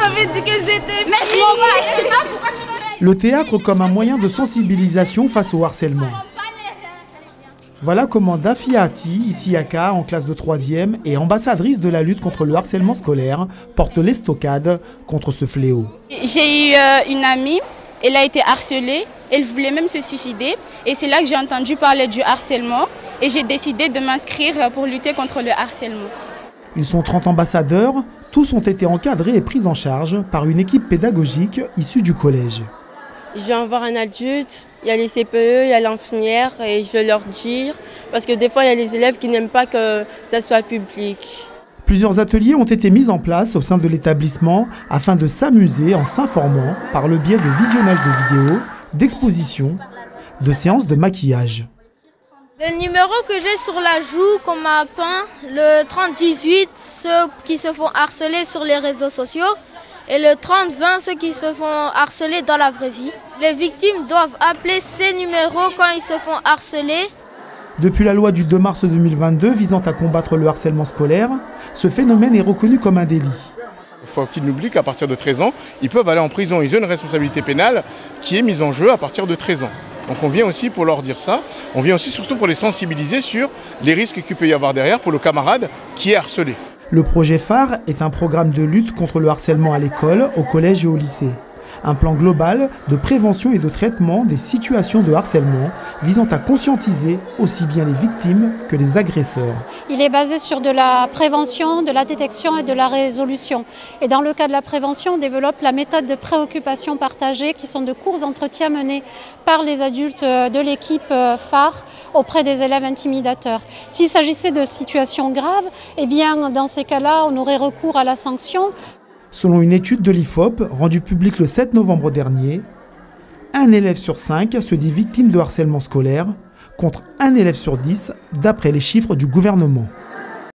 m'avait dit que c'était... Mais je m'en vais. Pourquoi tu te... Le théâtre comme un moyen de sensibilisation face au harcèlement. Voilà comment Dafia Ati, ici Aka, en classe de 3e et ambassadrice de la lutte contre le harcèlement scolaire, porte l'estocade contre ce fléau. J'ai eu une amie, elle a été harcelée, elle voulait même se suicider et c'est là que j'ai entendu parler du harcèlement et j'ai décidé de m'inscrire pour lutter contre le harcèlement. Ils sont 30 ambassadeurs, tous ont été encadrés et pris en charge par une équipe pédagogique issue du collège. Je viens voir un adulte, il y a les CPE, il y a l'infirmière et je vais leur dire, parce que des fois il y a les élèves qui n'aiment pas que ça soit public. Plusieurs ateliers ont été mis en place au sein de l'établissement afin de s'amuser en s'informant par le biais de visionnage de vidéos, d'expositions, de séances de maquillage. Le numéro que j'ai sur la joue qu'on m'a peint, le 3018, ceux qui se font harceler sur les réseaux sociaux, et le 3020, ceux qui se font harceler dans la vraie vie. Les victimes doivent appeler ces numéros quand ils se font harceler. Depuis la loi du 2 mars 2022 visant à combattre le harcèlement scolaire, ce phénomène est reconnu comme un délit. Il faut qu'ils n'oublient qu'à partir de 13 ans, ils peuvent aller en prison. Ils ont une responsabilité pénale qui est mise en jeu à partir de 13 ans. Donc on vient aussi pour leur dire ça, on vient aussi surtout pour les sensibiliser sur les risques qu'il peut y avoir derrière pour le camarade qui est harcelé. Le projet phare est un programme de lutte contre le harcèlement à l'école, au collège et au lycée. Un plan global de prévention et de traitement des situations de harcèlement visant à conscientiser aussi bien les victimes que les agresseurs. Il est basé sur de la prévention, de la détection et de la résolution. Et dans le cas de la prévention, on développe la méthode de préoccupation partagée qui sont de courts entretiens menés par les adultes de l'équipe phare auprès des élèves intimidateurs. S'il s'agissait de situations graves, eh bien dans ces cas-là, on aurait recours à la sanction. Selon une étude de l'IFOP rendue publique le 7 novembre dernier, un élève sur 5 se dit victime de harcèlement scolaire, contre un élève sur 10 d'après les chiffres du gouvernement.